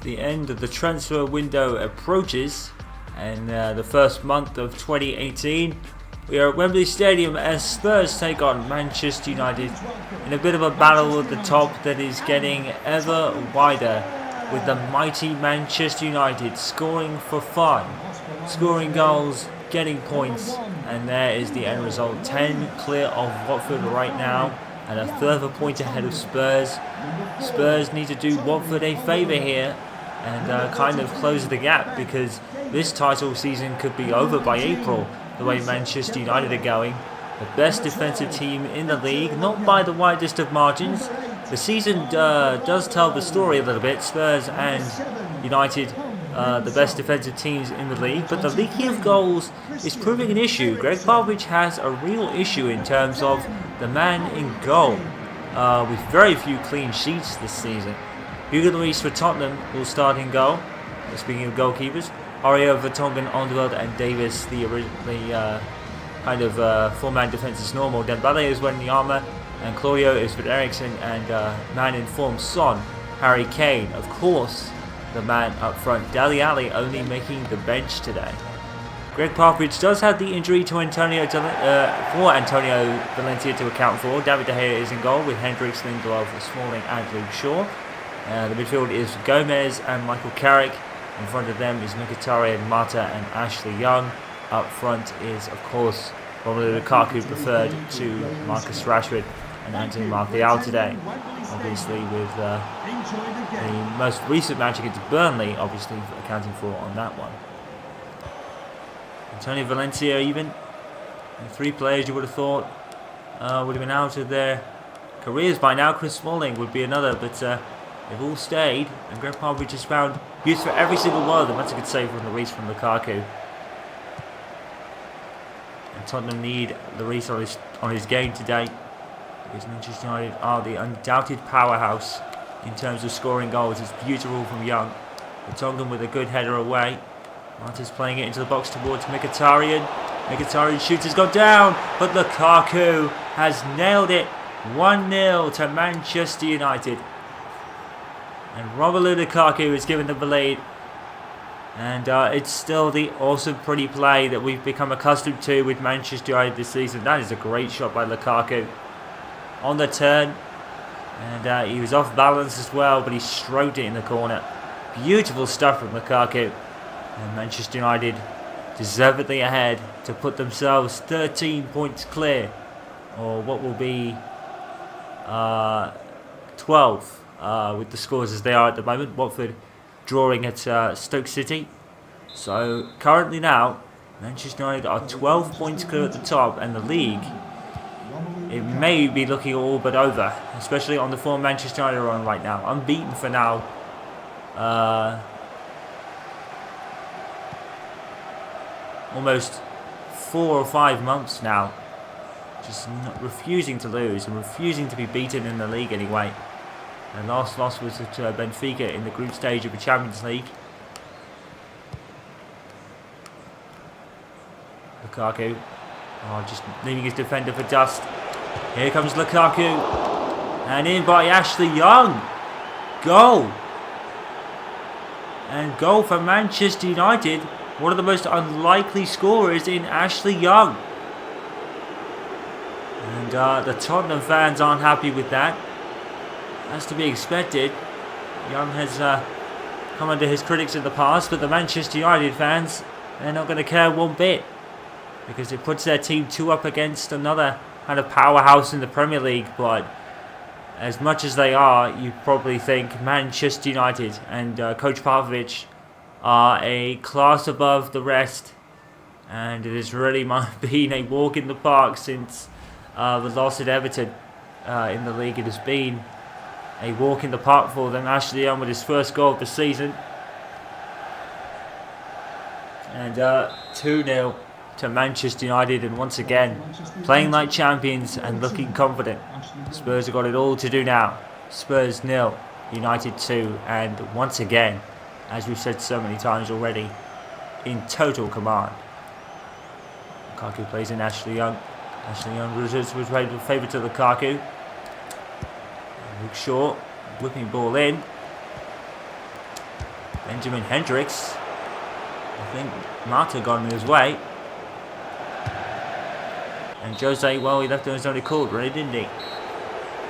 the end of the transfer window approaches, and the first month of 2018, we are at Wembley Stadium as Spurs take on Manchester United in a bit of a battle at the top that is getting ever wider, with the mighty Manchester United scoring for fun, scoring goals, getting points, and there is the end result. 10 clear of Watford right now, and a further point ahead of Spurs. Spurs need to do Watford a favour here and kind of close the gap, because this title season could be over by April, the way Manchester United are going. The best defensive team in the league, not by the widest of margins. The season does tell the story a little bit. Spurs and United, the best defensive teams in the league, but the leaking of goals is proving an issue. Gregg Popovich has a real issue in terms of the man in goal, with very few clean sheets this season. Hugo Lloris for Tottenham will start in goal. Speaking of goalkeepers, Aurier, Vertonghen, Alderweireld and Davis, the kind of four-man defence is normal. Dembele is wearing the armour, and Claudio is with Eriksen, and man in form Son, Harry Kane, of course, the man up front. Dele Alli only making the bench today. Gregg Popovich does have the injury to Antonio Valencia to account for. David De Gea is in goal with Hendricks, Lindelof, Smalling and Luke Shaw. The midfield is Gomez and Michael Carrick. In front of them is Mkhitaryan, Mata and Ashley Young. Up front is, of course, Romelu Lukaku, preferred to Marcus Rashford and Anthony Martial today. Obviously with the most recent match against Burnley, obviously accounting for on that one. Antonio Valencia even. And 3 players you would have thought would have been out of their careers by now. Chris Smalling would be another, but they've all stayed, and Gregg Popovich has found use for every single one of them. That's a good save from Lloris from Lukaku. And Tottenham need Lloris on his game today, because Manchester United are the undoubted powerhouse in terms of scoring goals. It's beautiful from Young. Vertonghen with a good header away. Martin's playing it into the box towards Mkhitaryan. Mkhitaryan shoots, has gone down, but Lukaku has nailed it. 1-0 to Manchester United. And Romelu Lukaku is given the lead. And it's still the awesome pretty play that we've become accustomed to with Manchester United this season. That is a great shot by Lukaku. On the turn. And he was off balance as well, but he stroked it in the corner. Beautiful stuff from Lukaku. And Manchester United deservedly ahead to put themselves 13 points clear. Or what will be 12 with the scores as they are at the moment. Watford drawing at Stoke City. So currently now, Manchester United are 12 points clear at the top, and the league, it may be looking all but over, especially on the form Manchester United are on right now. Unbeaten for now. Almost 4 or 5 months now. Just refusing to lose and refusing to be beaten in the league anyway. And last loss was at Benfica in the group stage of the Champions League. Lukaku, just leaving his defender for dust. Here comes Lukaku, and in by Ashley Young. Goal! And goal for Manchester United. One of the most unlikely scorers in Ashley Young. And the Tottenham fans aren't happy with that. That's to be expected. Young has come under his critics in the past, but the Manchester United fans, they're not going to care one bit, because it puts their team 2 up against another kind of powerhouse in the Premier League. But as much as they are, you probably think Manchester United and Coach Popovich are a class above the rest, and it has really been a walk in the park since the loss at Everton in the league. It has been a walk in the park for them. Ashley Young with his first goal of the season, and 2-0 to Manchester United, and once again playing like champions and looking confident. Spurs have got it all to do now. Spurs 0, United 2, and once again, as we've said so many times already, in total command. Lukaku plays in Ashley Young. Ashley Young was played with favour to Lukaku. Luke Shaw whipping ball in. Benjamin Hendricks. I think Marta got in his way. And Jose, well, he left on his own accord, really, didn't he?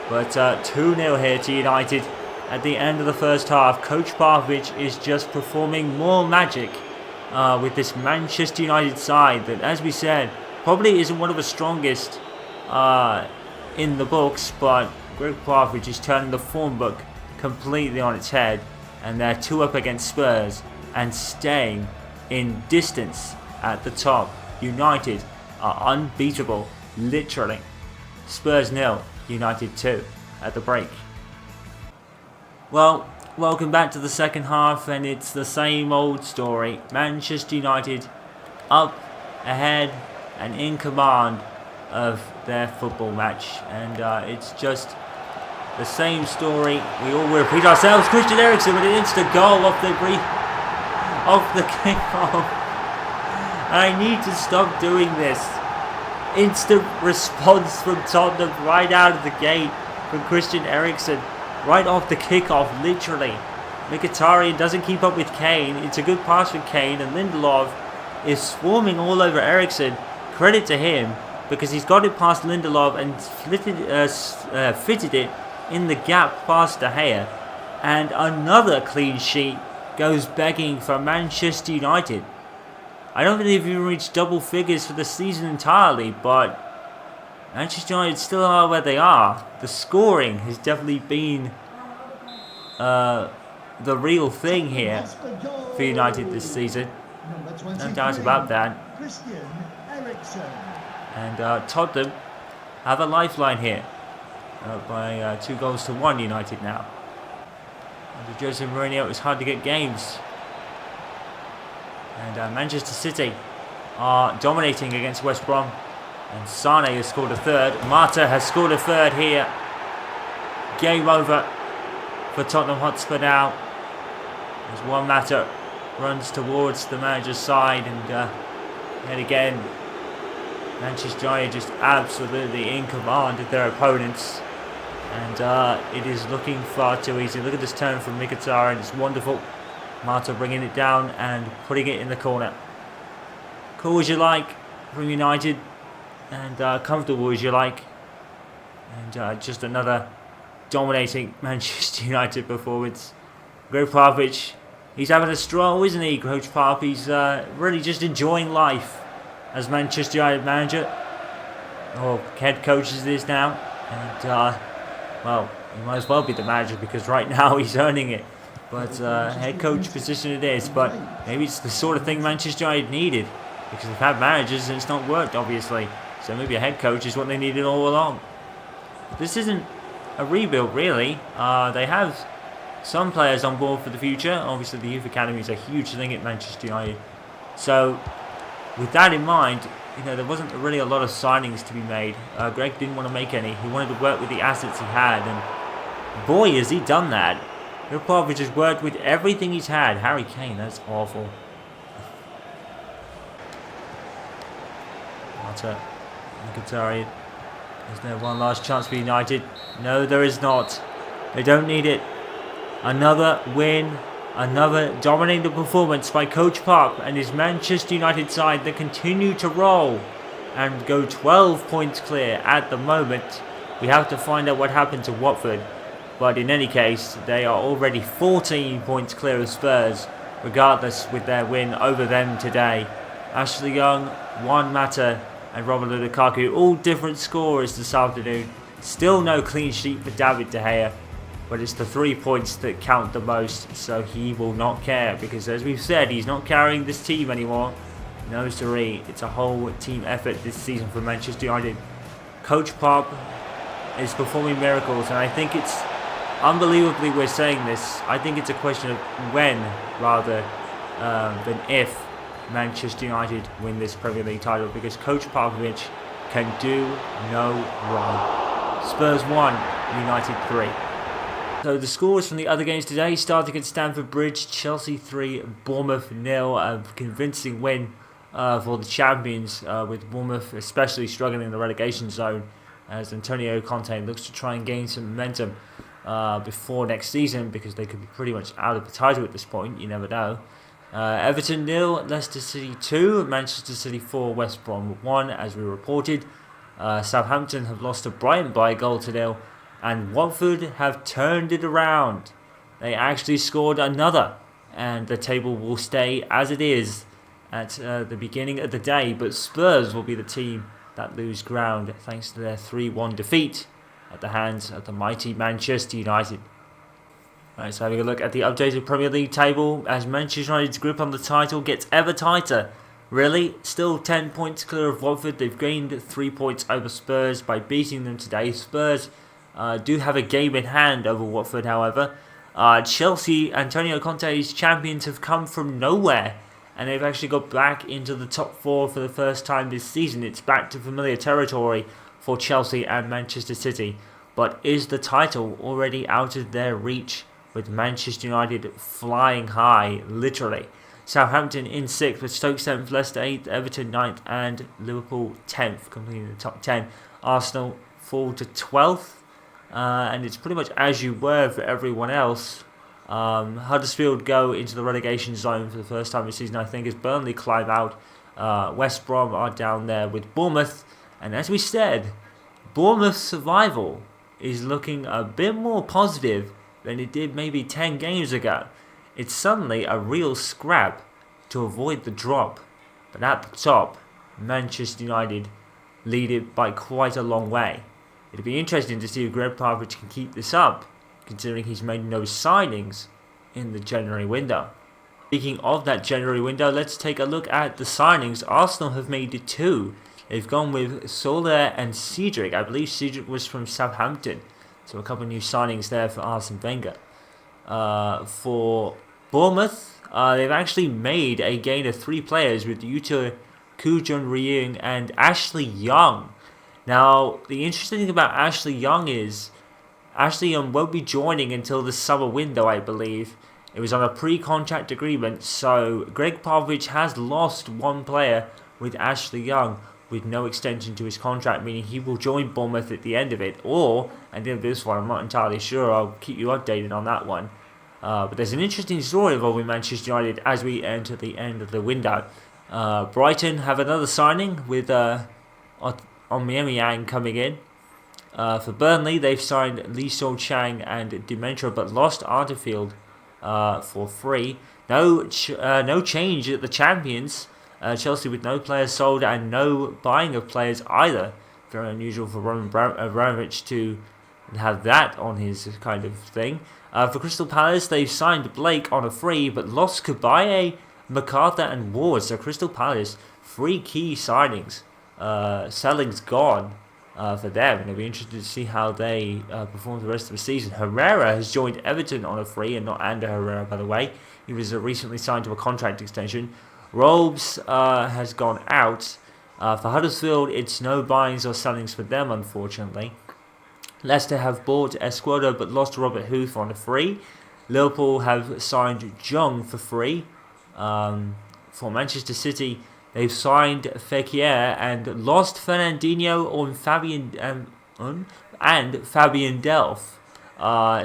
But 2-0 here to United at the end of the first half. Coach Popovich is just performing more magic with this Manchester United side that, as we said, probably isn't one of the strongest in the books, but Gregg Popovich is turning the form book completely on its head, and they're 2 up against Spurs and staying in distance at the top. United are unbeatable, literally. Spurs 0, United 2 at the break. Well, welcome back to the second half, and it's the same old story. Manchester United up, ahead, and in command of their football match, and it's just the same story. We all repeat ourselves. Christian Eriksen with an instant goal off the kick-off. I need to stop doing this. Instant response from Tottenham right out of the gate from Christian Eriksen, right off the kickoff, literally. Mkhitaryan doesn't keep up with Kane. It's a good pass from Kane, and Lindelof is swarming all over Eriksen. Credit to him, because he's got it past Lindelof and fitted it in the gap past De Gea. And another clean sheet goes begging for Manchester United. I don't think they've even reached double figures for the season entirely, but Manchester United still are where they are. The scoring has definitely been the real thing here for United this season. No doubt about that. And Tottenham have a lifeline here by 2-1 United now. Under Jose Mourinho, it's hard to get games. And Manchester City are dominating against West Brom. And Sane has scored a third. Marta has scored a third here. Game over for Tottenham Hotspur now. As Juan Mata runs towards the manager's side. And again, Manchester United just absolutely in command of their opponents. And it is looking far too easy. Look at this turn from Mkhitaryan. It's wonderful. Marta bringing it down and putting it in the corner. Cool as you like from United, and comfortable as you like. And just another dominating Manchester United performance. Gregg Popovich, he's having a stroll, isn't he, Coach Pop? He's really just enjoying life as Manchester United manager, or head coach as it is now. And, well, he might as well be the manager, because right now he's earning it. But head coach position it is. But maybe it's the sort of thing Manchester United needed, because they've had managers and it's not worked, obviously. So maybe a head coach is what they needed all along. This isn't a rebuild, really. They have some players on board for the future. Obviously, the youth academy is a huge thing at Manchester United. So, with that in mind, there wasn't really a lot of signings to be made. Greg didn't want to make any. He wanted to work with the assets he had, and boy, has he done that. Gregg Popovich has worked with everything he's had. Harry Kane, that's awful. Mkhitaryan. Is there one last chance for United? No, there is not. They don't need it. Another win. Another dominating performance by Coach Pop and his Manchester United side that continue to roll and go 12 points clear at the moment. We have to find out what happened to Watford. But in any case, they are already 14 points clear of Spurs, regardless, with their win over them today. Ashley Young, Juan Mata and Romelu Lukaku, all different scorers this afternoon. Still no clean sheet for David De Gea, but it's the 3 points that count the most, so he will not care, because as we've said, he's not carrying this team anymore. No siree, it's a whole team effort this season for Manchester United. Coach Pop is performing miracles, and I think it's unbelievably we're saying this. I think it's a question of when rather than if Manchester United win this Premier League title, because Coach Popovich can do no wrong. Spurs 1, United 3. So the scores from the other games today, starting at Stamford Bridge, Chelsea 3, Bournemouth 0. A convincing win for the champions, with Bournemouth especially struggling in the relegation zone as Antonio Conte looks to try and gain some momentum. before next season, because they could be pretty much out of the title at this point. You never know. Everton 0, Leicester City 2, Manchester City 4, West Brom 1, as we reported. Southampton have lost to Brighton by a goal to nil, and Watford have turned it around. They actually scored another, and the table will stay as it is at the beginning of the day, but Spurs will be the team that lose ground thanks to their 3-1 defeat at the hands of the mighty Manchester United. Right, so having a look at the updated Premier League table, as Manchester United's grip on the title gets ever tighter. Really, still 10 points clear of Watford. They've gained 3 points over Spurs by beating them today. Spurs do have a game in hand over Watford, however. Chelsea, Antonio Conte's champions, have come from nowhere, and they've actually got back into the top 4 for the first time this season. It's back to familiar territory for Chelsea and Manchester City. But is the title already out of their reach, with Manchester United flying high, literally? Southampton in 6th, with Stoke 7th, Leicester 8th, Everton 9th, and Liverpool 10th, completing the top 10. Arsenal fall to 12th, and it's pretty much as you were for everyone else. Huddersfield go into the relegation zone for the first time this season, I think, as Burnley climb out. West Brom are down there with Bournemouth, and as we said, Bournemouth's survival is looking a bit more positive than it did maybe 10 games ago. It's suddenly a real scrap to avoid the drop. But at the top, Manchester United lead it by quite a long way. It'll be interesting to see if Gregg Popovich can keep this up, considering he's made no signings in the January window. Speaking of that January window, let's take a look at the signings. Arsenal have made 2. They've gone with Soler and Cedric. I believe Cedric was from Southampton. So a couple of new signings there for Arsene Wenger. For Bournemouth, they've actually made a gain of 3 players with Yuta Kujun-Ryung and Ashley Young. Now, the interesting thing about Ashley Young is Ashley Young won't be joining until the summer window, I believe. It was on a pre-contract agreement, so Gregg Popovich has lost 1 player with Ashley Young, with no extension to his contract, meaning he will join Bournemouth at the end of it, or at the end of this one. I'm not entirely sure. I'll keep you updated on that one. But there's an interesting story involving Manchester United as we enter the end of the window. Brighton have another signing with Aubameyang coming in. For Burnley, they've signed Lee Sol-Chang and Dementra, but lost Arterfield for free. No change at the champions. Chelsea with no players sold and no buying of players either. Very unusual for Roman Abramovich to have that on his kind of thing. For Crystal Palace, they've signed Blake on a free, but lost Kabaye, MacArthur and Ward. So Crystal Palace, 3 key signings. Selling's gone for them, and it'll be interesting to see how they perform the rest of the season. Herrera has joined Everton on a free, and not Ander Herrera, by the way. He was recently signed to a contract extension. Robes has gone out. For Huddersfield, it's no buyings or sellings for them, unfortunately. Leicester have bought Escudo but lost Robert Huth on a free. Liverpool have signed Jung for free. For Manchester City, they've signed Fekir and lost Fernandinho and Fabian Delph.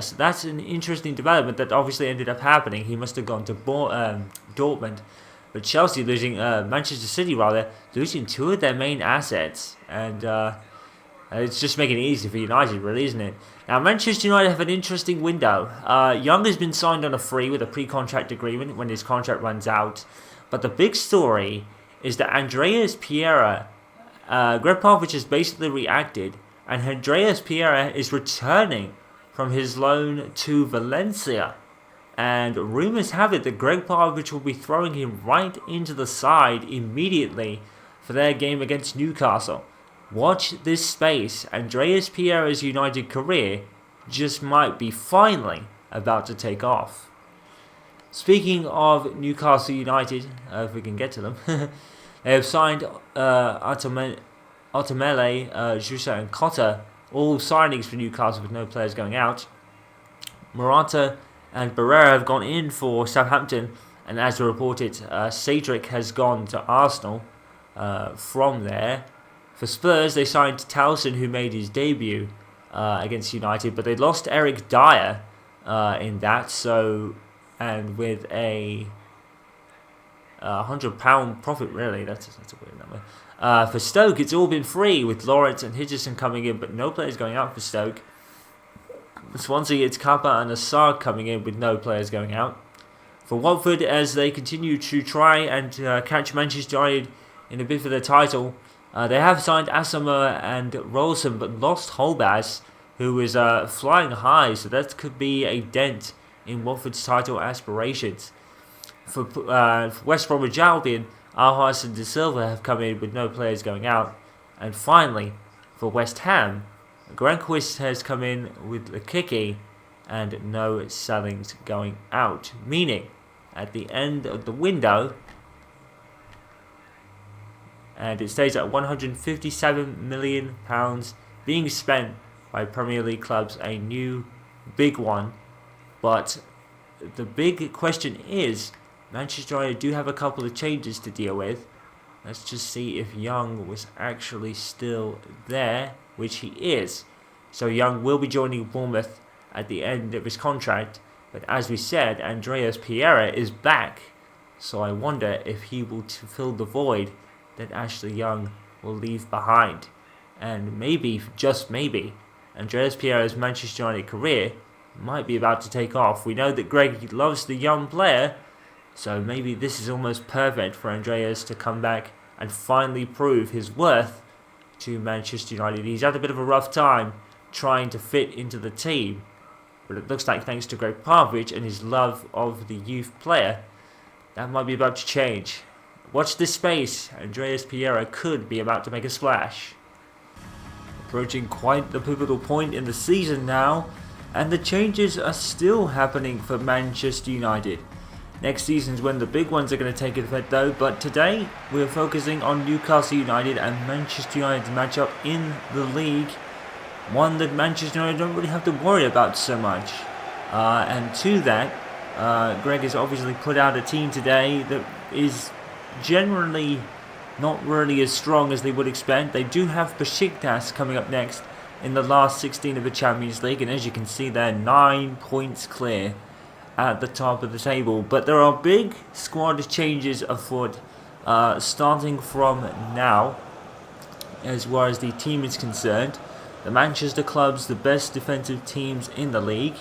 So that's an interesting development that obviously ended up happening. He must have gone to Dortmund. But Chelsea Manchester City losing 2 of their main assets, and it's just making it easy for United, really, isn't it? Now, Manchester United have an interesting window. Young has been signed on a free with a pre-contract agreement when his contract runs out. But the big story is that Andreas Pereira, Gregg Popovich has basically reacted, and Andreas Pereira is returning from his loan to Valencia. And rumours have it that Gregg Popovich will be throwing him right into the side immediately for their game against Newcastle. Watch this space. Andreas Pereira's United career just might be finally about to take off. Speaking of Newcastle United, if we can get to them, they have signed Otomele, Jusa and Cotta, all signings for Newcastle with no players going out. Morata and Barrera have gone in for Southampton, and as reported, Cedric has gone to Arsenal from there. For Spurs, they signed Towson, who made his debut against United, but they lost Eric Dyer in that. So, and with a £100 profit, really, that's a weird number. For Stoke, it's all been free with Lawrence and Hitchison coming in, but no players going out for Stoke. Swansea, it's Kappa and Assad coming in with no players going out. For Watford, as they continue to try and catch Manchester United in a bid for the title, they have signed Asamoah and Rolson, but lost Holbas, who is flying high, so that could be a dent in Watford's title aspirations. For West Bromwich Albion, Arhas and De Silva have come in with no players going out. And finally, for West Ham, Granquist has come in with Lekiki and no sellings going out. Meaning, at the end of the window, and it stays at £157 million being spent by Premier League clubs, a new big one. But the big question is, Manchester United do have a couple of changes to deal with. Let's just see if Young was actually still there, which he is. So Young will be joining Bournemouth at the end of his contract. But as we said, Andreas Pereira is back. So I wonder if he will fill the void that Ashley Young will leave behind. And maybe, just maybe, Andreas Pereira's Manchester United career might be about to take off. We know that Gregg loves the young player, so maybe this is almost perfect for Andreas to come back and finally prove his worth to Manchester United. He's had a bit of a rough time trying to fit into the team, but it looks like thanks to Gregg Popovich and his love of the youth player, that might be about to change. Watch this space. Andreas Pereira could be about to make a splash. Approaching quite the pivotal point in the season now, and the changes are still happening for Manchester United. Next season's when the big ones are going to take effect though, but today we're focusing on Newcastle United and Manchester United's matchup in the league. One that Manchester United don't really have to worry about so much. And to that, Gregg has obviously put out a team today that is generally not really as strong as they would expect. They do have Besiktas coming up next in the last 16 of the Champions League, and as you can see they're 9 points clear at the top of the table. But there are big squad changes afoot starting from now as far as the team is concerned. The Manchester clubs, the best defensive teams in the league,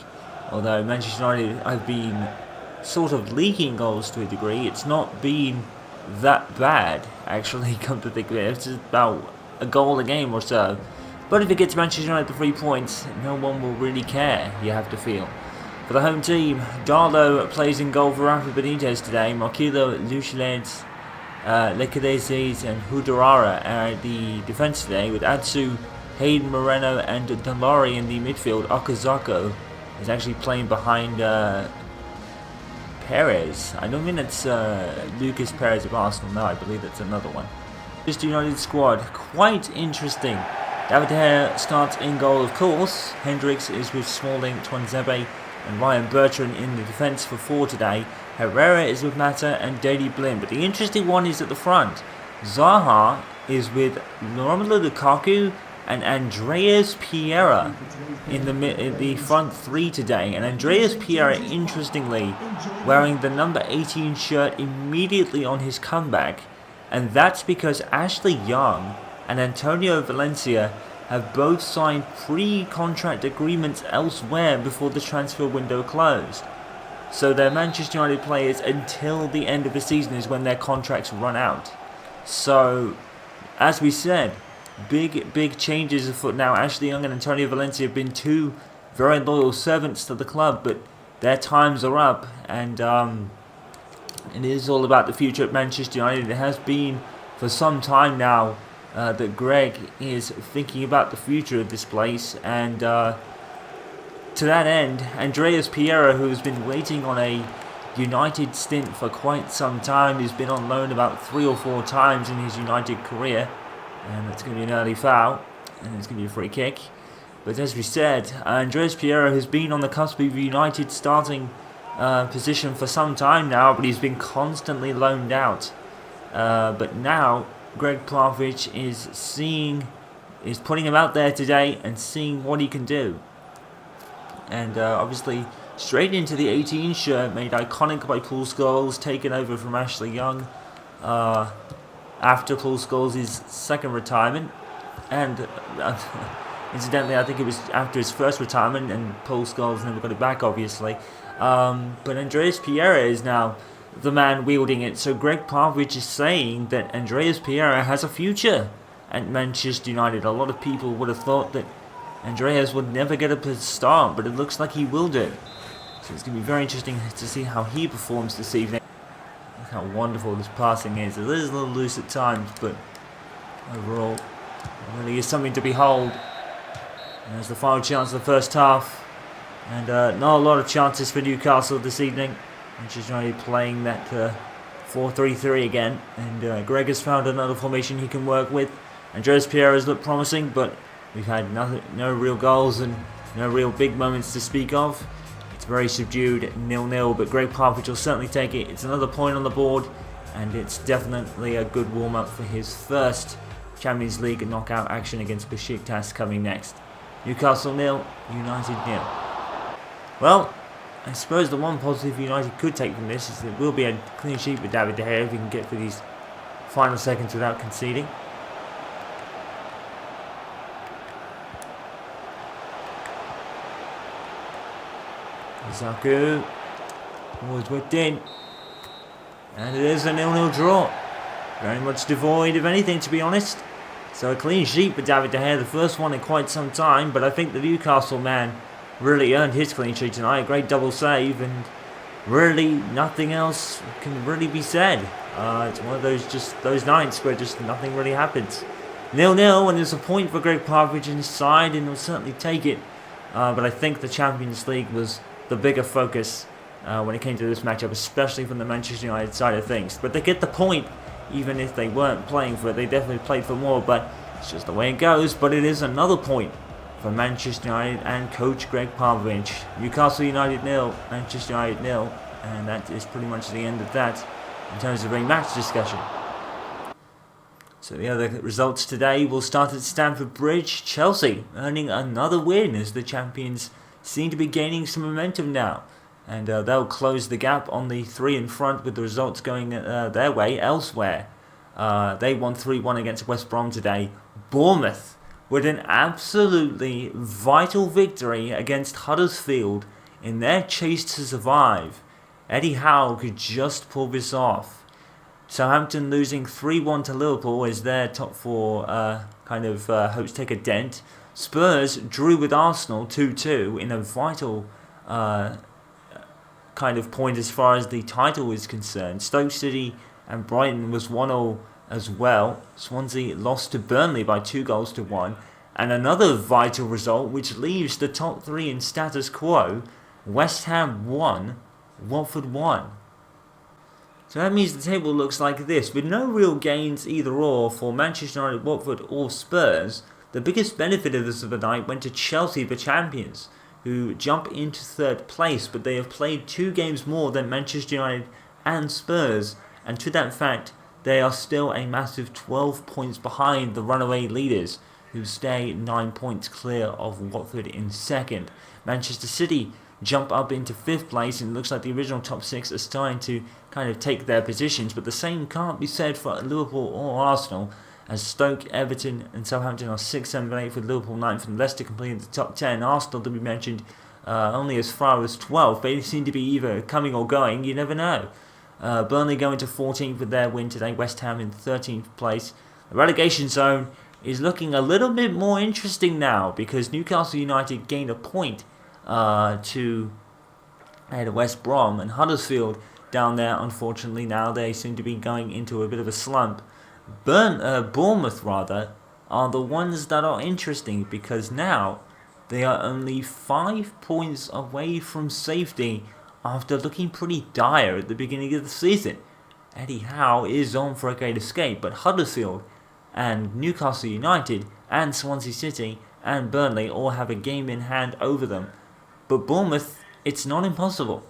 although Manchester United have been sort of leaking goals to a degree. It's not been that bad, actually, come to think of it. It's about a goal a game or so. But if it gets Manchester United the 3 points, no one will really care, you have to feel. For the home team, Darlow plays in goal for Rafa Benitez today. Marquillo, Luciles, Lecadezes and Hudarara are at the defence today, with Atsu, Hayden Moreno and Damari in the midfield. Okazako is actually playing behind Perez. I don't think it's Lucas Perez of Arsenal. No, I believe that's another one. Manchester United squad, quite interesting. David De Gea starts in goal, of course. Hendricks is with Smalling, Twanzebe and Ryan Bertrand in the defence for 4 today. Herrera is with Mata and Daley Blind. But the interesting one is at the front. Zaha is with Romelu Lukaku and Andreas Pereira in the front 3 today. And Andreas Pereira, interestingly, wearing the number 18 shirt immediately on his comeback. And that's because Ashley Young and Antonio Valencia have both signed pre-contract agreements elsewhere before the transfer window closed. So they're Manchester United players until the end of the season is when their contracts run out. So, as we said, big changes afoot now. Ashley Young and Antonio Valencia have been 2 very loyal servants to the club, but their times are up, and it is all about the future at Manchester United. It has been for some time now that Gregg is thinking about the future of this place, and to that end, Andreas Pereira, who has been waiting on a United stint for quite some time, he's been on loan about 3 or 4 times in his United career, and that's going to be an early foul, and it's going to be a free kick. But as we said, Andreas Pereira has been on the cusp of United starting position for some time now, but he's been constantly loaned out. But now Gregg Popovich is seeing is putting him out there today and seeing what he can do. And obviously, straight into the 18 shirt, made iconic by Paul Scholes, taken over from Ashley Young after Paul Scholes' second retirement. And incidentally, I think it was after his first retirement, and Paul Scholes never got it back, obviously. But Andreas Pereira is now the man wielding it. So Gregg Popovich is saying that Andreas Pereira has a future at Manchester United. A lot of people would have thought that Andreas would never get a start, but it looks like he will do. So it's going to be very interesting to see how he performs this evening. Look how wonderful this passing is. It is a little loose at times, but overall, it really is something to behold. And there's the final chance of the first half. And not a lot of chances for Newcastle this evening. Manchester United playing that 4-3-3 again. And Gregg has found another formation he can work with. Andreas Pereira's looked promising, but we've had no real goals and no real big moments to speak of. It's very subdued, 0-0, but Gregg Popovich will certainly take it. It's another point on the board, and it's definitely a good warm-up for his first Champions League knockout action against Besiktas coming next. Newcastle 0, United 0. Well, I suppose the one positive United could take from this is that it will be a clean sheet with David De Gea if he can get through these final seconds without conceding. Zaku was whipped in, and it is a 0-0 draw. Very much devoid of anything, to be honest. So a clean sheet for David De Gea, the first one in quite some time, but I think the Newcastle man really earned his clean sheet tonight. A great double save, and really nothing else can really be said. It's one of those nights where just nothing really happens. 0-0, and there's a point for Gregg Popovich in his side, and he'll certainly take it. But I think the Champions League was the bigger focus when it came to this matchup, especially from the Manchester United side of things. But they get the point, even if they weren't playing for it. They definitely played for more, but it's just the way it goes. But it is another point for Manchester United and coach Gregg Popovich. Newcastle United 0, Manchester United 0, and that is pretty much the end of that in terms of rematch discussion. So the other results today will start at Stamford Bridge. Chelsea earning another win as the champions seem to be gaining some momentum now. And they'll close the gap on the three in front with the results going their way elsewhere. They won 3-1 against West Brom today. Bournemouth with an absolutely vital victory against Huddersfield in their chase to survive. Eddie Howe could just pull this off. Southampton losing 3-1 to Liverpool as their top four hopes take a dent. Spurs drew with Arsenal 2-2 in a vital point as far as the title is concerned. Stoke City and Brighton was 1-0 as well. Swansea lost to Burnley by 2-1. And another vital result which leaves the top three in status quo. West Ham 1, Watford 1. So that means the table looks like this, with no real gains either or for Manchester United, Watford or Spurs. The biggest benefit of this of the night went to Chelsea, the champions, who jump into third place, but they have played 2 games more than Manchester United and Spurs, and to that fact, they are still a massive 12 points behind the runaway leaders, who stay 9 points clear of Watford in second. Manchester City jump up into 5th place, and it looks like the original top 6 are starting to kind of take their positions, but the same can't be said for Liverpool or Arsenal, as Stoke, Everton and Southampton are 6, 7 and 8, with Liverpool 9th and Leicester completing the top 10. Arsenal, to be mentioned, only as far as 12. They seem to be either coming or going, you never know. Burnley going to 14th with their win today. West Ham in 13th place. The relegation zone is looking a little bit more interesting now, because Newcastle United gained a point to West Brom, and Huddersfield down there, unfortunately, now they seem to be going into a bit of a slump. Bournemouth are the ones that are interesting, because now they are only 5 points away from safety after looking pretty dire at the beginning of the season. Eddie Howe is on for a great escape, but Huddersfield and Newcastle United and Swansea City and Burnley all have a game in hand over them. But Bournemouth, it's not impossible.